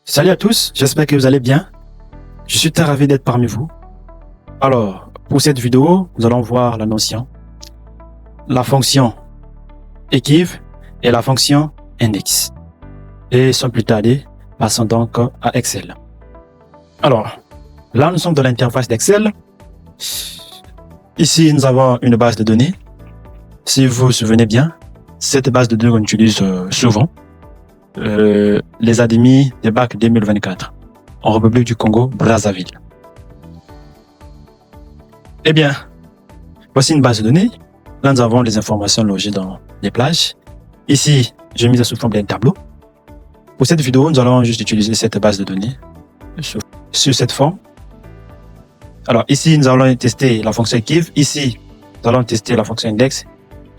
Salut à tous, j'espère que vous allez bien. Je suis très ravi d'être parmi vous. Alors, pour cette vidéo, nous allons voir la notion, la fonction equiv et la fonction index. Et sans plus tarder, passons donc à Excel. Alors, là nous sommes dans l'interface d'Excel. Ici, nous avons une base de données. Si vous vous souvenez bien, cette base de données qu'on utilise souvent, les admis des bacs 2024 en République du Congo, Brazzaville. Eh bien, voici une base de données. Là, nous avons les informations logées dans les plages. Ici, j'ai mis ça sous forme d'un tableau. Pour cette vidéo, nous allons juste utiliser cette base de données sur cette forme. Alors, ici, nous allons tester la fonction equiv. Ici, nous allons tester la fonction index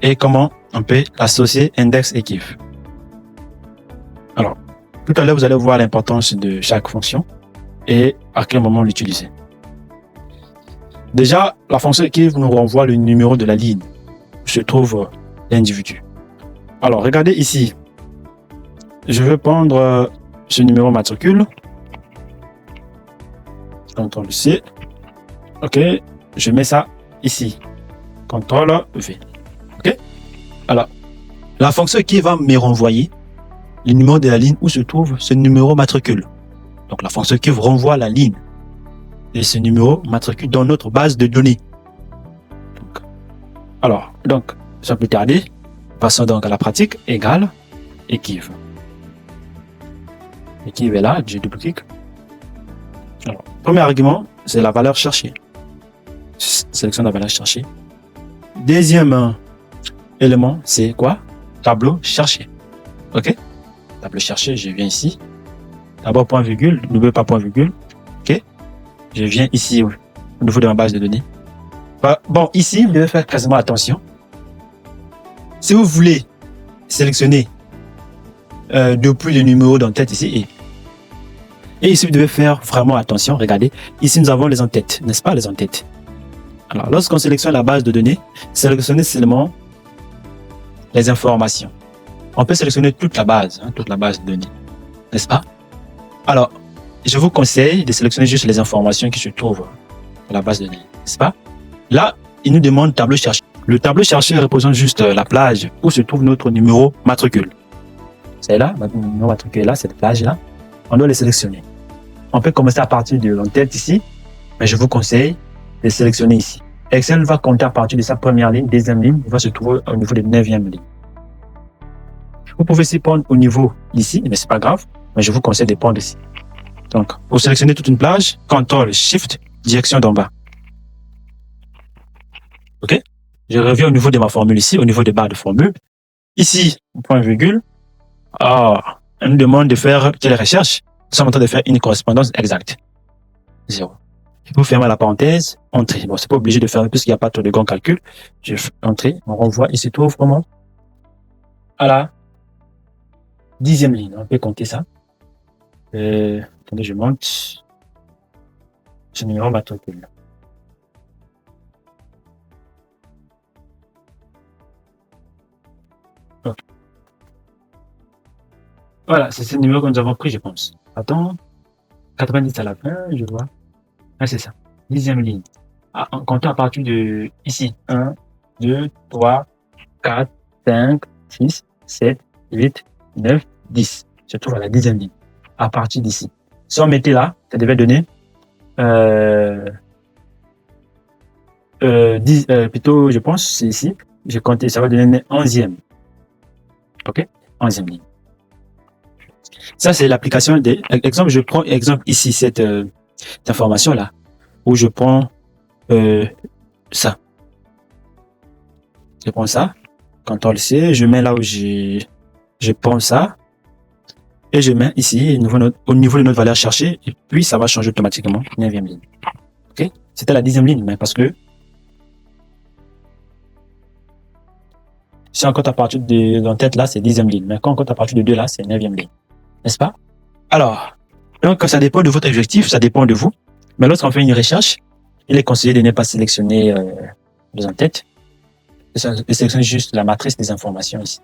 et comment on peut associer index et equiv. Alors, tout à l'heure, vous allez voir l'importance de chaque fonction et à quel moment l'utiliser. Déjà, la fonction equiv nous renvoie le numéro de la ligne où se trouve l'individu. Alors, regardez ici. Je vais prendre ce numéro matricule. CTRL-C. OK. Je mets ça ici. CTRL-V. OK. Alors, la fonction qui va me renvoyer le numéro de la ligne où se trouve ce numéro matricule. Donc, la fonction qui renvoie la ligne et ce numéro matricule dans notre base de données. Donc, sans plus tarder, passons donc à la pratique égale equiv. Equiv est là, je duplique. Alors, premier argument, c'est la valeur cherchée. Sélection de la valeur cherchée. Deuxième élément, c'est quoi? Tableau cherché. OK? Tableau cherché, je viens ici. D'abord point virgule, n'oubliez pas point virgule. OK? Je viens ici au niveau de ma base de données. Bon, ici, vous devez faire quasiment attention. Si vous voulez sélectionner depuis le numéro d'entête ici et ici, vous devez faire vraiment attention. Regardez, ici, nous avons les entêtes, n'est-ce pas, les entêtes. Alors, lorsqu'on sélectionne la base de données, sélectionnez seulement les informations. On peut sélectionner toute la base de données, n'est-ce pas? Alors, je vous conseille de sélectionner juste les informations qui se trouvent dans la base de données, n'est-ce pas? Là, il nous demande tableau cherché. Le tableau cherché représente juste la plage où se trouve notre numéro matricule. C'est là, notre numéro matricule est là, cette plage-là. On doit les sélectionner. On peut commencer à partir de l'entête ici, mais je vous conseille de sélectionner ici. Excel va compter à partir de sa première ligne, deuxième ligne, il va se trouver au niveau de 9e ligne. Vous pouvez s'y prendre au niveau ici, mais c'est pas grave, mais je vous conseille de prendre ici. Donc, pour sélectionner toute une plage, CTRL SHIFT, direction d'en bas. OK? Je reviens au niveau de ma formule ici, au niveau des barres de formule. Ici, point virgule. On nous demande de faire quelle recherche? Nous sommes en train de faire une correspondance exacte. 0. Vous fermez la parenthèse, entrée. Bon, c'est pas obligé de faire puisqu'il n'y a pas trop de grands calculs. Je fais entrée, on renvoie, il se trouve comment? À la 10e ligne. On peut compter ça. Attendez, je monte. Ce numéro matricule. Okay. Voilà, c'est ce numéro que nous avons pris, je pense. Attends. 90 à la fin, je vois. Ah, c'est ça. 10e ligne. On compte à partir de ici. 1, 2, 3, 4, 5, 6, 7, 8, 9, 10. Je trouve à la 10e ligne. À partir d'ici. Si on mettait là, ça devait donner 10, plutôt, je pense, c'est ici. J'ai compté, ça va donner 11e. OK? 11e ligne. Ça, c'est l'application des... Exemple, je prends exemple ici, cette information-là, où je prends ça. Je prends ça, CTRL-C, je mets là où je prends ça, et je mets ici, au niveau de notre valeur cherchée, et puis ça va changer automatiquement, 9e ligne. OK? C'était la 10e ligne, mais parce que si on compte à partir de l'entête là, c'est 10e ligne, mais quand on compte à partir de 2 là, c'est 9e ligne. N'est-ce pas? Alors, donc ça dépend de votre objectif, ça dépend de vous. Mais lorsqu'on fait une recherche, il est conseillé de ne pas sélectionner les entêtes, de sélectionner juste la matrice des informations ici.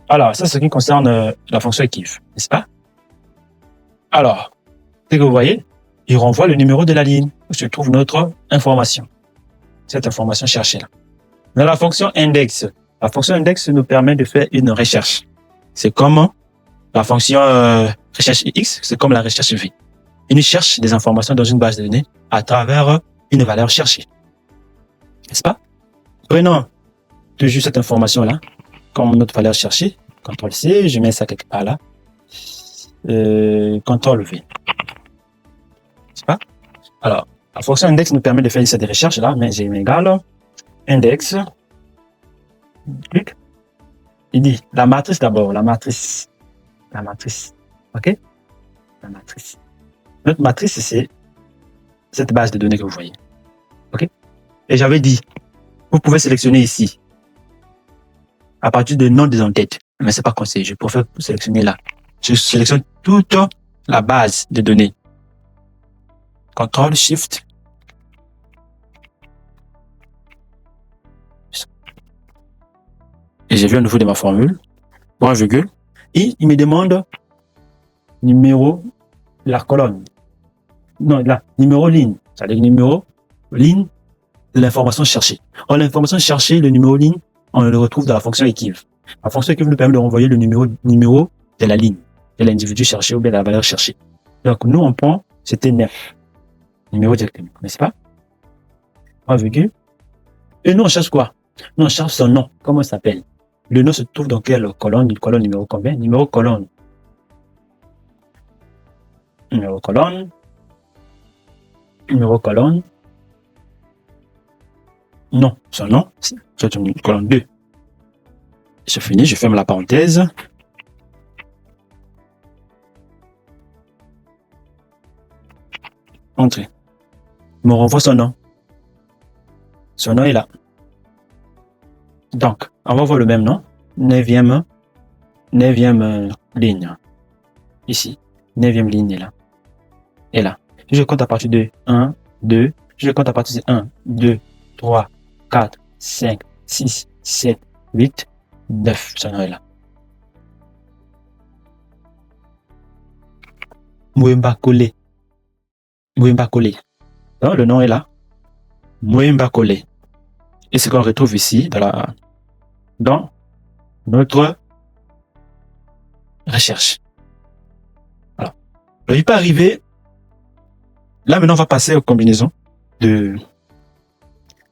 Alors, ça, c'est ce qui concerne la fonction equiv, n'est-ce pas? Alors, dès que vous voyez, il renvoie le numéro de la ligne où se trouve notre information. Cette information cherchée là. Dans la fonction index nous permet de faire une recherche. C'est comme la fonction recherche X, c'est comme la recherche V. Il nous cherche des informations dans une base de données à travers une valeur cherchée. N'est-ce pas? Prenons toujours cette information-là comme notre valeur cherchée. CTRL-C, je mets ça quelque part là. CTRL-V. N'est-ce pas? Alors, la fonction index nous permet de faire cette recherche-là, mais j'ai égal index. Clic. Il dit la matrice d'abord, la matrice. OK? La matrice. Notre matrice, c'est cette base de données que vous voyez. OK? Et j'avais dit, vous pouvez sélectionner ici, à partir de nom des en-têtes. Mais c'est pas conseillé, je préfère sélectionner là. Je sélectionne toute la base de données. CTRL, SHIFT. Et je viens au niveau de ma formule, point virgule, et il me demande numéro de la colonne. Non, là, numéro ligne. C'est-à-dire numéro ligne de l'information cherchée. En l'information cherchée, le numéro ligne, on le retrouve dans la fonction EQUIV. La fonction EQUIV nous permet de renvoyer le numéro de la ligne, de l'individu cherché ou bien de la valeur cherchée. Donc, nous, on prend, c'était 9. Numéro directement, n'est-ce pas? Point virgule. Et nous, on cherche quoi? Nous, on cherche son nom. Comment il s'appelle? Le nom se trouve dans quelle colonne? Une colonne numéro combien? Numéro colonne. Numéro colonne. Numéro colonne. Non, son nom, c'est une colonne 2. Je finis, je ferme la parenthèse. Entrée. Il me renvoie son nom. Son nom est là. Donc, on va voir le même nom. 9e ligne. Ici. 9e ligne est là. Et là. Je compte à partir de 1, 2. Je compte à partir de 1, 2, 3, 4, 5, 6, 7, 8, 9. Son nom est là. Mwemba Kole. Mwemba Kole. Donc, le nom est là. Mwemba Kole. Et ce qu'on retrouve ici dans notre recherche. Alors, il peut arriver. Là, maintenant, on va passer aux combinaisons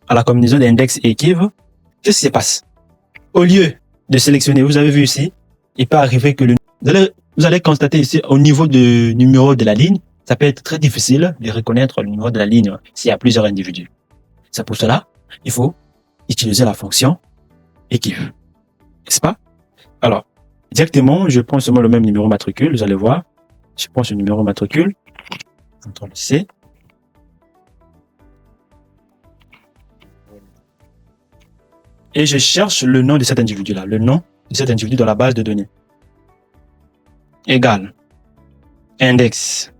à la combinaison d'index et EQUIV. Qu'est-ce qui se passe? Au lieu de sélectionner, vous avez vu ici, il peut arriver que vous allez constater ici au niveau du numéro de la ligne, ça peut être très difficile de reconnaître le numéro de la ligne s'il y a plusieurs individus. C'est pour cela, il faut utiliser la fonction EQUIV. N'est-ce pas? Alors, directement, je prends seulement le même numéro matricule, vous allez voir. Je prends ce numéro matricule, CTRL-C. Et je cherche le nom de cet individu-là, le nom de cet individu dans la base de données. Égal. Index.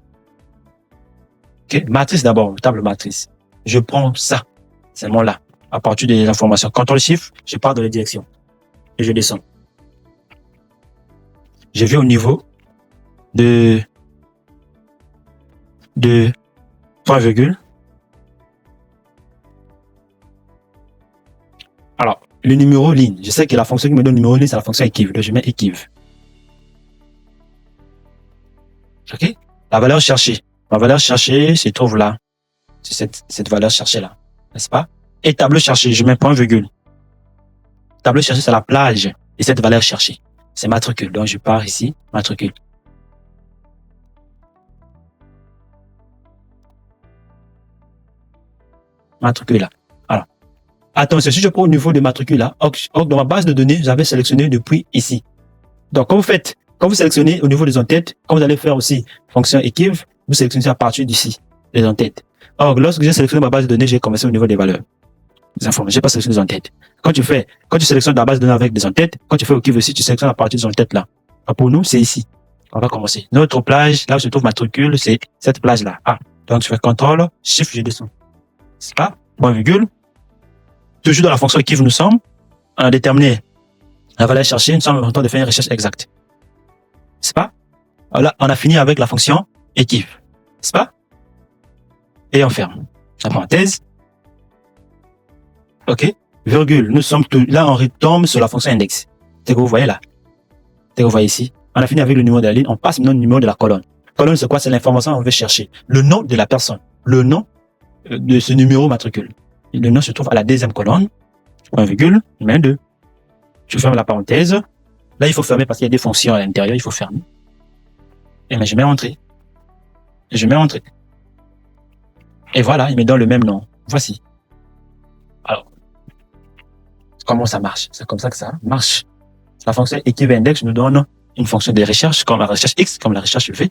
OK, matrice d'abord, table matrice. Je prends ça, c'est mon là, à partir des informations. CTRL-SHIFT, je pars dans les directions. Et je descends. Je vais au niveau de point virgule. Alors, le numéro ligne, je sais que la fonction qui me donne le numéro ligne, c'est la fonction EQUIV. Donc, je mets EQUIV. OK? La valeur cherchée. Ma valeur cherchée se trouve là. C'est cette valeur cherchée là. N'est-ce pas? Et tableau cherché, je mets point virgule. Tableau cherché, c'est la plage. Et cette valeur cherchée, c'est matricule. Donc, je pars ici, matricule. Matricule là. Alors, attention, si je prends au niveau de matricule là, dans ma base de données, j'avais sélectionné depuis ici. Donc, quand vous sélectionnez au niveau des en-têtes, quand vous allez faire aussi fonction EQUIV, vous sélectionnez à partir d'ici, les en-têtes. Or, lorsque j'ai sélectionné ma base de données, j'ai commencé au niveau des valeurs. Des informations, j'ai pas sélectionné des en-têtes. Quand tu sélectionnes la base de données avec des en-têtes, quand tu fais EQUIV aussi, tu sélectionnes à partir des en-têtes là. Alors, pour nous, c'est ici. On va commencer. Notre plage, là où se trouve matricule, c'est cette plage là. Ah. Donc, je fais CTRL, SHIFT, je descends. C'est pas? Point virgule. Toujours dans la fonction EQUIV, nous sommes. On a déterminé la valeur cherchée, nous sommes en train de faire une recherche exacte. C'est pas? Alors là, on a fini avec la fonction équipe, n'est-ce pas? Et on ferme la parenthèse. OK, virgule, nous sommes tout, là on retombe sur la fonction index. C'est que vous voyez là. C'est que vous voyez ici. On a fini avec le numéro de la ligne, on passe maintenant au numéro de la colonne. Colonne, c'est quoi? C'est l'information qu'on veut chercher. Le nom de la personne, le nom de ce numéro matricule. Et le nom se trouve à la deuxième colonne. Point virgule, numéro 2. Je ferme la parenthèse. Là, il faut fermer parce qu'il y a des fonctions à l'intérieur, il faut fermer. Et bien, je mets entrée. Et je mets entrée. Et voilà, il me donne le même nom. Voici. Alors, comment ça marche? C'est comme ça que ça marche. La fonction équipe index nous donne une fonction de recherche, comme la recherche X, comme la recherche V,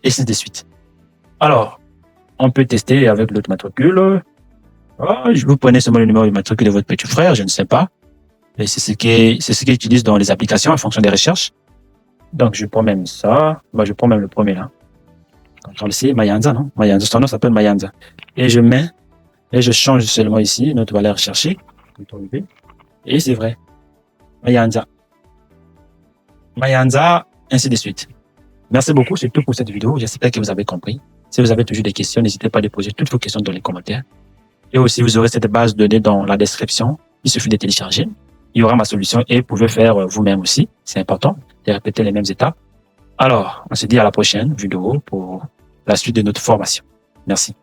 et ainsi de suite. Alors, on peut tester avec l'autre matricule. Vous prenez seulement le numéro de matricule de votre petit frère, je ne sais pas. Et c'est ce qu'ils utilisent dans les applications en fonction des recherches. Donc, je prends même ça. Je prends même le premier là. CTRL-C, Mayanza, non? Mayanza, son nom s'appelle Mayanza. Et je mets, et je change seulement ici notre valeur recherchée. Et c'est vrai. Mayanza. Mayanza, ainsi de suite. Merci beaucoup, c'est tout pour cette vidéo. J'espère que vous avez compris. Si vous avez toujours des questions, n'hésitez pas à déposer toutes vos questions dans les commentaires. Et aussi, vous aurez cette base de données dans la description. Il suffit de télécharger. Il y aura ma solution et vous pouvez faire vous-même aussi. C'est important de répéter les mêmes étapes. Alors, on se dit à la prochaine vidéo pour la suite de notre formation. Merci.